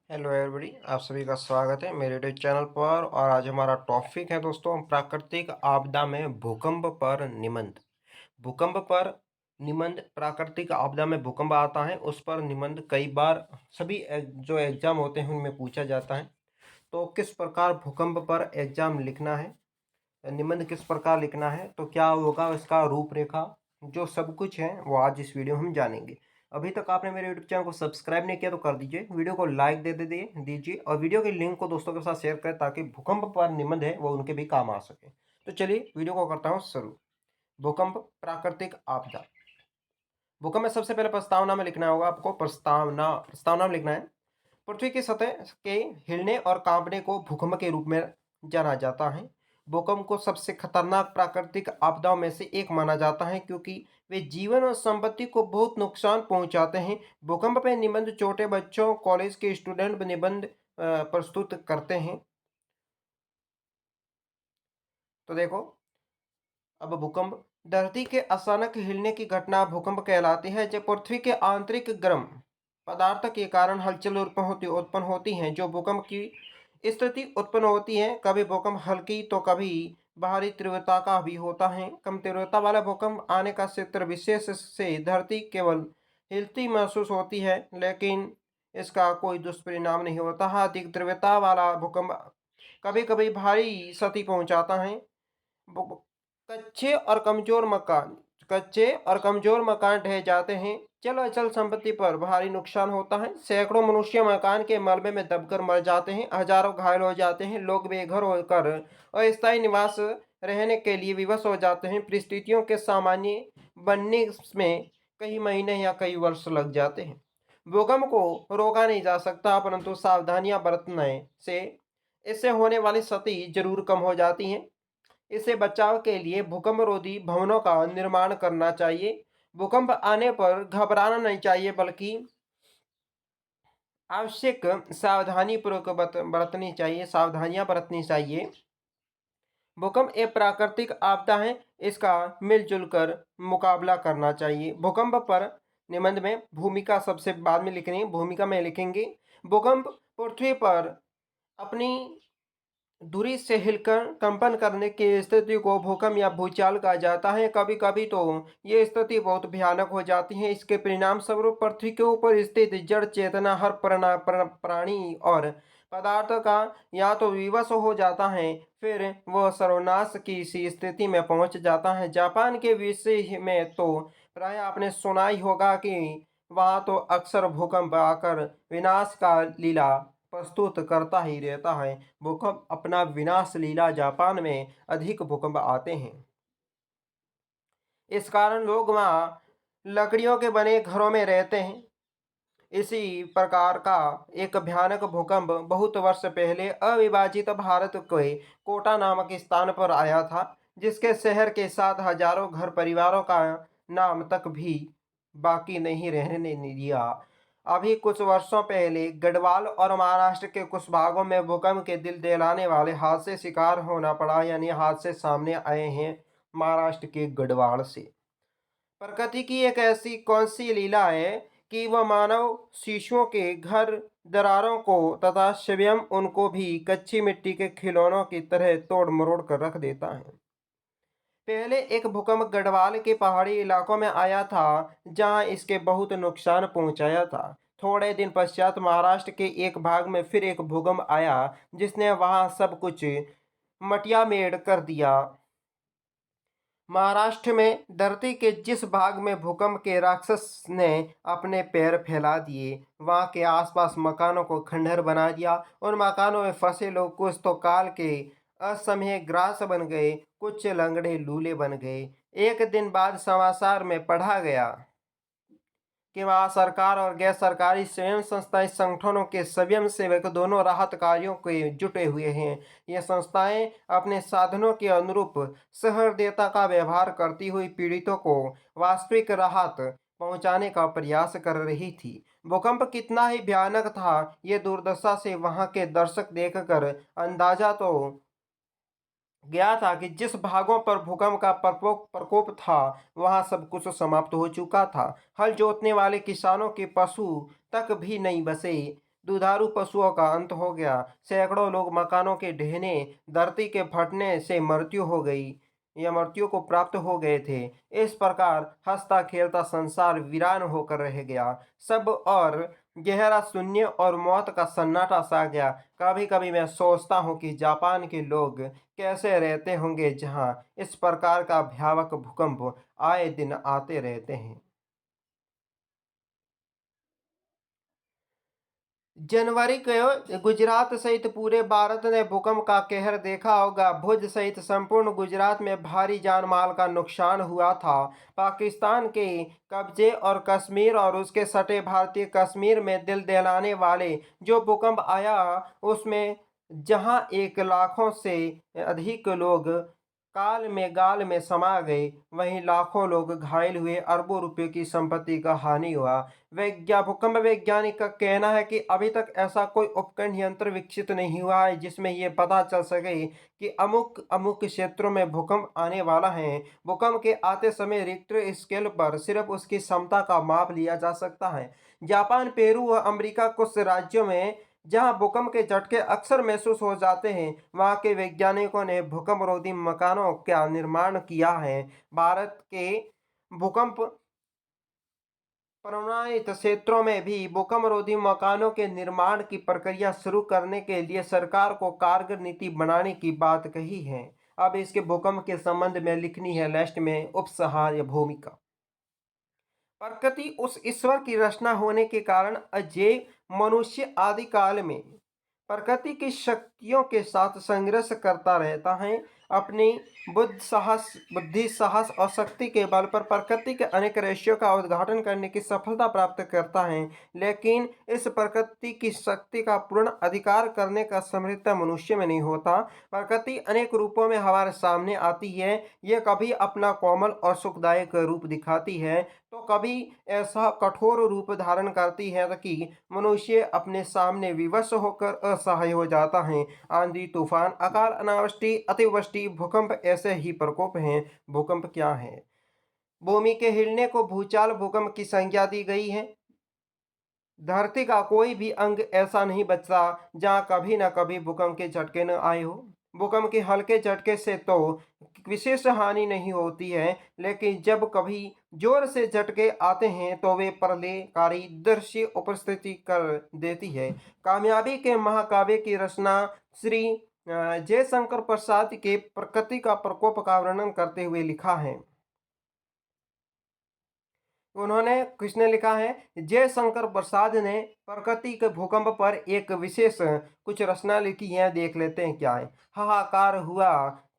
Hello everybody, आप सभी का स्वागत है मेरे यूट्यूब चैनल पर। और आज हमारा टॉपिक है दोस्तों प्राकृतिक आपदा में भूकंप पर निबंध। भूकंप पर निबंध। प्राकृतिक आपदा में भूकंप आता है उस पर निबंध कई बार सभी जो एग्जाम होते हैं उनमें पूछा जाता है। तो किस प्रकार भूकंप पर एग्जाम लिखना है, निबंध किस प्रकार लिखना है, तो क्या होगा इसका रूपरेखा, जो सब कुछ है वो आज इस वीडियो में हम जानेंगे। अभी तक आपने मेरे यूट्यूब चैनल को सब्सक्राइब नहीं किया तो कर दीजिए, वीडियो को लाइक दे दीजिए और वीडियो के लिंक को दोस्तों के साथ शेयर करें ताकि भूकंप पर निबंध है वो उनके भी काम आ सके। तो चलिए वीडियो को करता हूँ शुरू। भूकंप प्राकृतिक आपदा। भूकंप में सबसे पहले प्रस्तावना में लिखना होगा आपको। प्रस्तावना प्रस्तावना में लिखना है, पृथ्वी की सतह के हिलने और कांपने को भूकंप के रूप में जाना जाता है। भूकंप को सबसे खतरनाक प्राकृतिक आपदाओं में से एक माना जाता है क्योंकि वे जीवन और संपत्ति को बहुत नुकसान पहुंचाते हैं। भूकंप पे निबंध छोटे बच्चों, कॉलेज के स्टूडेंट निबंध प्रस्तुत करते हैं। तो देखो, अब भूकंप धरती के अचानक हिलने की घटना भूकंप कहलाती है। जब पृथ्वी के आंतरिक गर्म पदार्थ के कारण हलचल उत्पन्न होती हैं जो भूकंप की स्थिति उत्पन्न होती है। कभी भूकंप हल्की तो कभी भारी तीव्रता का भी होता है। कम तीव्रता वाला भूकंप आने का क्षेत्र विशेष से धरती केवल हिलती महसूस होती है, लेकिन इसका कोई दुष्परिणाम नहीं होता है। अधिक तीव्रता वाला भूकंप कभी कभी भारी क्षति पहुंचाता है। ब- कच्चे और कमजोर मकान कच्चे और कमजोर मकान ढह जाते हैं। चल अचल संपत्ति पर भारी नुकसान होता है। सैकड़ों मनुष्य मकान के मलबे में दबकर मर जाते हैं। हजारों घायल हो जाते हैं। लोग बेघर होकर अस्थायी निवास रहने के लिए विवश हो जाते हैं। परिस्थितियों के सामान्य बनने में कई महीने या कई वर्ष लग जाते हैं। भूकंप को रोका नहीं जा सकता, परंतु सावधानियां बरतने से इससे होने वाली क्षति जरूर कम हो जाती है। इससे बचाव के लिए भूकंपरोधी भवनों का निर्माण करना चाहिए। भूकंप आने पर घबराना नहीं चाहिए, बल्कि आवश्यक सावधानियां बरतनी चाहिए। भूकंप एक प्राकृतिक आपदा है, इसका मिलजुल कर मुकाबला करना चाहिए। भूकंप पर निबंध में भूमिका सबसे बाद में लिखनी है, भूमिका में लिखेंगे। भूकंप पृथ्वी पर अपनी दूरी से हिलकर कंपन करने की स्थिति को भूकंप या भूचाल कहा जाता है। कभी कभी तो ये स्थिति बहुत भयानक हो जाती है। इसके परिणाम स्वरूप पृथ्वी के ऊपर स्थित जड़ चेतना हर प्राणी और पदार्थ का या तो विवश हो जाता है, फिर वह सर्वनाश की सी स्थिति में पहुंच जाता है। जापान के विषय में तो प्राय आपने सुना ही होगा कि वहां तो अक्सर भूकंप आकर विनाश का लीला प्रस्तुत करता ही रहता है। भूकंप अपना विनाश लीला जापान में अधिक भूकंप आते हैं। इस कारण लोग वहाँ लकड़ियों के बने घरों में रहते हैं। इसी प्रकार का एक भयानक भूकंप बहुत वर्ष पहले अविभाजित भारत के कोटा नामक स्थान पर आया था, जिसके शहर के साथ हजारों घर परिवारों का नाम तक भी बाकी नहीं रहने दिया। अभी कुछ वर्षों पहले गढ़वाल और महाराष्ट्र के कुछ भागों में भूकंप के दिल दहलाने वाले हादसे शिकार होना पड़ा, यानी हादसे सामने आए हैं महाराष्ट्र के गढ़वाल से। प्रकृति की एक ऐसी कौन सी लीला है कि वह मानव शिशुओं के घर दरारों को तथा स्वयं उनको भी कच्ची मिट्टी के खिलौनों की तरह तोड़ मरोड़ कर रख देता है। पहले एक भूकंप गढ़वाल के पहाड़ी इलाकों में आया था, जहां इसके बहुत नुकसान पहुंचाया था। थोड़े दिन पश्चात महाराष्ट्र के एक भाग में फिर एक भूकंप आया, जिसने वहां सब कुछ मटियामेड़ कर दिया। महाराष्ट्र में धरती के जिस भाग में भूकंप के राक्षस ने अपने पैर फैला दिए, वहां के आसपास मकानों को खंडहर बना दिया। उन मकानों में फंसे लोग कुछ तो काल के असमय ग्रास बन गए, कुछ लंगड़े लूले बन गए। एक दिन बाद समाचार में पढ़ा गया कि वहाँ सरकार और गैर सरकारी स्वयं संस्थाएं संगठनों के स्वयं सेवक दोनों राहत कार्यों के जुटे हुए हैं। ये संस्थाएं अपने साधनों के अनुरूप सहृदयता का व्यवहार करती हुई पीड़ितों को वास्तविक राहत पहुंचाने का प्रयास कर रही थी। भूकंप कितना ही भयानक था, ये दुर्दशा से वहां के दर्शक देखकर अंदाजा तो गया था कि जिस भागों पर भूकंप का प्रकोप प्रकोप था, वहां सब कुछ समाप्त हो चुका था। हल जोतने वाले किसानों के पशु तक भी नहीं बचे। दुधारू पशुओं का अंत हो गया, सैकड़ों लोग मकानों के ढहने, धरती के फटने से मृत्यु हो गई या मृत्यु को प्राप्त हो गए थे। इस प्रकार हंसता खेलता संसार वीरान होकर रह गया। सब और गहरा शून्य और मौत का सन्नाटा सा गया। कभी कभी मैं सोचता हूँ कि जापान के लोग कैसे रहते होंगे जहाँ इस प्रकार का भयावह भूकंप आए दिन आते रहते हैं। जनवरी को गुजरात सहित पूरे भारत ने भूकंप का कहर देखा होगा। भुज सहित संपूर्ण गुजरात में भारी जान माल का नुकसान हुआ था। पाकिस्तान के कब्जे और कश्मीर और उसके सटे भारतीय कश्मीर में दिल दहलाने वाले जो भूकंप आया, उसमें जहां एक लाखों से अधिक लोग काल में गाल में समा गए, वहीं लाखों लोग घायल हुए, अरबों रुपए की संपत्ति का हानि हुआ। भूकंप वैज्ञानिक का कहना है कि अभी तक ऐसा कोई उपकरण यंत्र विकसित नहीं हुआ है जिसमें यह पता चल सके कि अमुक अमुक क्षेत्रों में भूकंप आने वाला है। भूकंप के आते समय रिक्टर स्केल पर सिर्फ उसकी क्षमता का माप लिया जा सकता है। जापान, पेरू व अमेरिका कुछ राज्यों में जहां भूकंप के झटके अक्सर महसूस हो जाते हैं, वहां के वैज्ञानिकों ने भूकंप रोधी मकानों का निर्माण किया है। भारत के भूकंप प्रभावित क्षेत्रों में भी भूकंप रोधी मकानों के निर्माण की प्रक्रिया शुरू करने के लिए सरकार को कारगर नीति बनाने की बात कही है। अब इसके भूकंप के संबंध में लिखनी है लास्ट में उपसहार या भूमिका। प्रकृति उस ईश्वर की रचना होने के कारण अजय मनुष्य आदि काल में प्रकृति की शक्तियों के साथ संघर्ष करता रहता है। अपनी बुद्धि साहस और शक्ति के बल पर प्रकृति के अनेक रहस्यों का उद्घाटन करने की सफलता प्राप्त करता है, लेकिन इस प्रकृति की शक्ति का पूर्ण अधिकार करने का सामर्थ्य मनुष्य में नहीं होता। प्रकृति अनेक रूपों में हमारे सामने आती है। यह कभी अपना कोमल और सुखदायक रूप दिखाती है, तो कभी ऐसा कठोर रूप धारण करती है कि मनुष्य अपने सामने विवश होकर असहाय हो जाता है। आंधी, तूफान, अकाल, अनावृष्टि, अतिवृष्टि, भूकंप ऐसे ही प्रकोप हैं। भूकंप क्या है? भूमि के हिलने को भूचाल भूकंप की संज्ञा दी गई है। धरती का कोई भी अंग ऐसा नहीं बचता जहां कभी न कभी भूकंप के झटके न आए हो। भूकंप के हल्के झटके से तो विशेष हानि नहीं होती है, लेकिन जब कभी जोर से झटके आते हैं तो वे प्रलयकारी दृश्य उपस्थिति कर देती है। कामयाबी के महाकाव्य की रचना श्री जयशंकर प्रसाद के प्रकृति का प्रकोप का वर्णन करते हुए लिखा है। उन्होंने किसने लिखा है? जयशंकर प्रसाद ने प्रकृति के भूकंप पर एक विशेष कुछ रचना लिखी है। देख लेते हैं क्या है। हाहाकार हुआ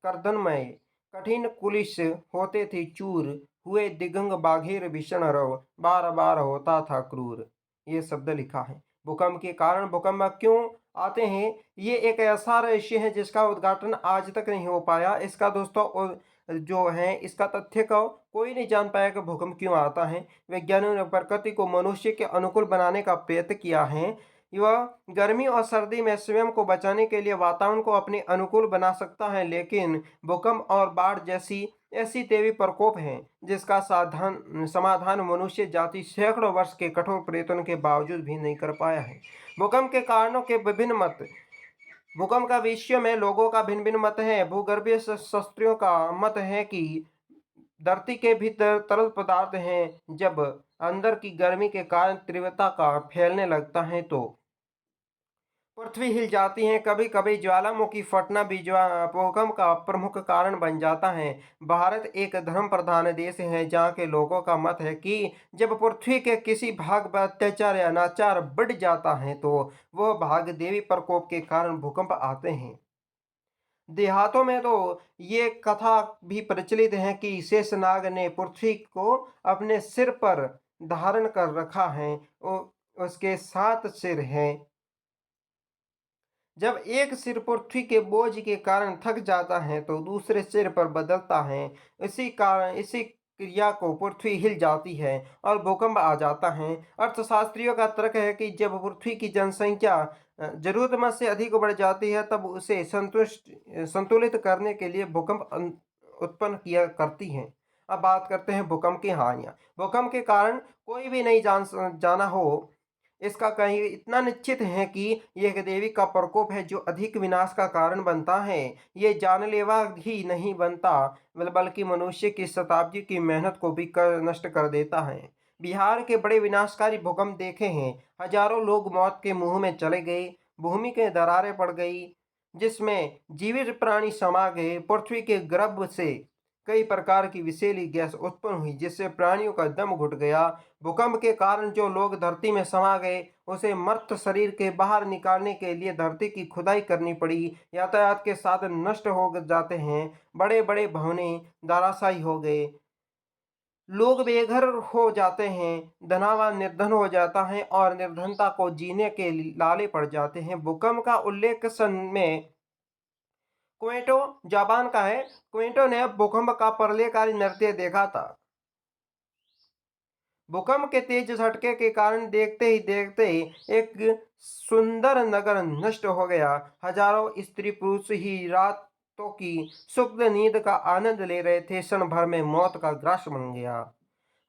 कर्दनमय, कठिन कुलिश होते थे चूर, हुए दिगंग बाघेर भीषण रव, बार बार होता था क्रूर। ये शब्द लिखा है। भूकंप के कारण भूकंप क्यों आते हैं, ये एक ऐसा रहस्य है जिसका उद्घाटन आज तक नहीं हो पाया। इसका दोस्तों जो है इसका तथ्य को कोई नहीं जान पाया कि भूकंप क्यों आता है। वैज्ञानिकों ने प्रकृति को मनुष्य के अनुकूल बनाने का प्रयत्न किया है। वह गर्मी और सर्दी में स्वयं को बचाने के लिए वातावरण को अपने अनुकूल बना सकता है, लेकिन भूकंप और बाढ़ जैसी ऐसी देवी प्रकोप है जिसका साधन समाधान मनुष्य जाति सैकड़ों वर्ष के कठोर प्रयत्न के बावजूद भी नहीं कर पाया है। भूकंप के कारणों के विभिन्न मत। भूकंप का विषय में लोगों का भिन्न भिन्न मत है। भूगर्भीय शास्त्रियों का मत है कि धरती के भीतर तरल पदार्थ हैं, जब अंदर की गर्मी के कारण तीव्रता का फैलने लगता है तो पृथ्वी हिल जाती है। कभी कभी ज्वालामुखी फटना भी भूकंप का प्रमुख कारण बन जाता है। भारत एक धर्म प्रधान देश है जहाँ के लोगों का मत है कि जब पृथ्वी के किसी भाग पर अत्याचार या अनाचार बढ़ जाता है तो वह भाग देवी प्रकोप के कारण भूकंप आते हैं। देहातों में तो ये कथा भी प्रचलित है कि शेषनाग ने पृथ्वी को अपने सिर पर धारण कर रखा है। उसके 7 सिर हैं। जब एक सिर पृथ्वी के बोझ के कारण थक जाता है तो दूसरे सिर पर बदलता है। इसी कारण इसी क्रिया को पृथ्वी हिल जाती है और भूकंप आ जाता है। अर्थशास्त्रियों का तर्क है कि जब पृथ्वी की जनसंख्या जरूरतमंद से अधिक बढ़ जाती है तब उसे संतुलित करने के लिए भूकंप उत्पन्न किया करती है। अब बात करते हैं भूकंप की हानियां। भूकंप के कारण कोई भी नहीं जाना हो, इसका कहीं इतना निश्चित है कि यह एक देवी का प्रकोप है जो अधिक विनाश का कारण बनता है। ये जानलेवा ही नहीं बनता बल्कि मनुष्य की शताब्दी की मेहनत को भी नष्ट कर देता है। बिहार के बड़े विनाशकारी भूकंप देखे हैं। हजारों लोग मौत के मुंह में चले गए, भूमि के दरारें पड़ गई, जिसमें जीवित प्राणी समा गए। पृथ्वी के गर्भ से कई प्रकार की विषैली गैस उत्पन्न हुई जिससे प्राणियों का दम घुट गया। भूकंप के कारण जो लोग धरती में समा गए उसे मृत शरीर के बाहर निकालने के लिए धरती की खुदाई करनी पड़ी। यातायात के साधन नष्ट हो जाते हैं, बड़े बड़े भवने धराशायी हो गए, लोग बेघर हो जाते हैं, धनवान निर्धन हो जाता है और निर्धनता को जीने के लाले पड़ जाते हैं। भूकंप का उल्लेख सन में क्वेंटो जापान का है। क्वेंटो ने भूकंप का प्रलयकारी नृत्य देखा था। भूकंप के तेज झटके के कारण देखते ही देखते एक सुंदर नगर नष्ट हो गया। हजारों स्त्री पुरुष ही रातों की सुखद नींद का आनंद ले रहे थे, क्षण भर में मौत का ग्रास बन गया।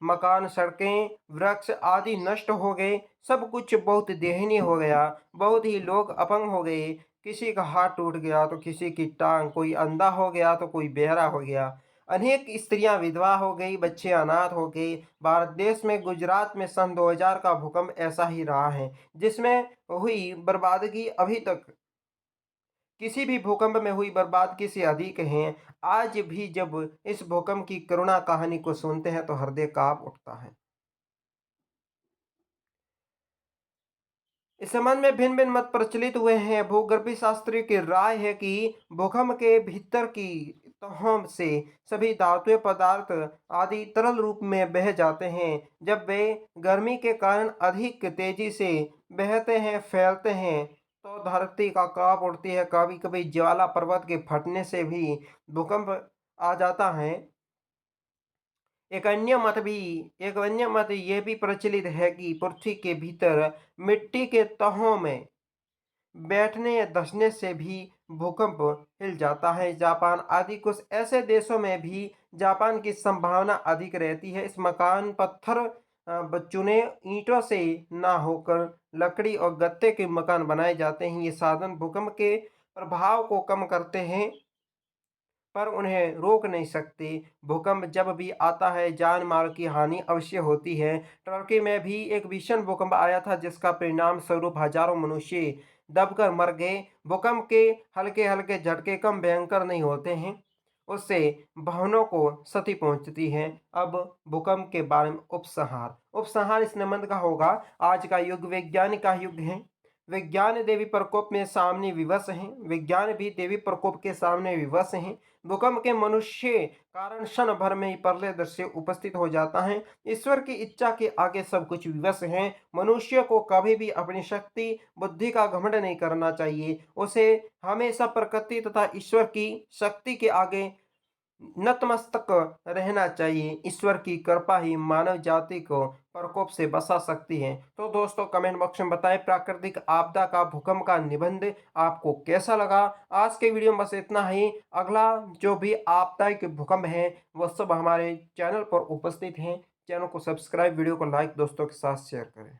मकान, सड़कें, वृक्ष आदि नष्ट हो गए, सब कुछ बहुत दयनीय हो गया। बहुत ही लोग अपंग हो गए, किसी का हाथ टूट गया तो किसी की टांग, कोई अंधा हो गया तो कोई बहरा हो गया। अनेक स्त्रियां विधवा हो गई, बच्चे अनाथ हो गए। भारत देश में गुजरात में सन 2000 का भूकंप ऐसा ही रहा है, जिसमें हुई बर्बादगी अभी तक किसी भी भूकंप में हुई बर्बादगी से अधिक है। आज भी जब इस भूकंप की करुणा कहानी को सुनते हैं तो हृदय कांप उठता है। इस संबंध में भिन्न भिन्न मत प्रचलित हुए हैं। भूगर्भीय शास्त्री की राय है कि भूकंप के भीतर की तहों से सभी धातुएं पदार्थ आदि तरल रूप में बह जाते हैं। जब वे गर्मी के कारण अधिक तेजी से बहते हैं, फैलते हैं, तो धरती का कांप उठती है। कभी कभी ज्वाला पर्वत के फटने से भी भूकंप आ जाता है। एक अन्य मत यह भी प्रचलित है कि पृथ्वी के भीतर मिट्टी के तहों में बैठने या धंसने से भी भूकंप हिल जाता है। जापान आदि कुछ ऐसे देशों में भी जापान की संभावना अधिक रहती है। इस मकान पत्थर चुने ईंटों से ना होकर लकड़ी और गत्ते के मकान बनाए जाते हैं। ये साधन भूकंप के प्रभाव को कम करते हैं पर उन्हें रोक नहीं सकते। भूकंप जब भी आता है जान माल की हानि अवश्य होती है। टर्की में भी एक भीषण भूकंप आया था जिसका परिणाम स्वरूप हजारों मनुष्य दबकर मर गए। भूकंप के हल्के हल्के झटके कम भयंकर नहीं होते हैं, उससे भवनों को क्षति पहुंचती है। अब भूकंप के बारे में उपसंहार उपसंहार इस निबंध का होगा। आज का युग वैज्ञानिक का युग है। विज्ञान देवी प्रकोप में सामने विवश हैं। विज्ञान भी देवी प्रकोप के सामने विवश हैं। भूकंप के मनुष्य कारण क्षण भर में ही प्रलय दृश्य उपस्थित हो जाता है। ईश्वर की इच्छा के आगे सब कुछ विवश है। मनुष्य को कभी भी अपनी शक्ति बुद्धि का घमंड नहीं करना चाहिए। उसे हमेशा प्रकृति तथा ईश्वर की शक्ति के आगे नतमस्तक रहना चाहिए। ईश्वर की कृपा ही मानव जाति को प्रकोप से बचा सकती है। तो दोस्तों कमेंट बॉक्स में बताएं प्राकृतिक आपदा का भूकंप का निबंध आपको कैसा लगा। आज के वीडियो में बस इतना ही। अगला जो भी आपदा के भूकंप है वह सब हमारे चैनल पर उपस्थित हैं। चैनल को सब्सक्राइब, वीडियो को लाइक, दोस्तों के साथ शेयर करें।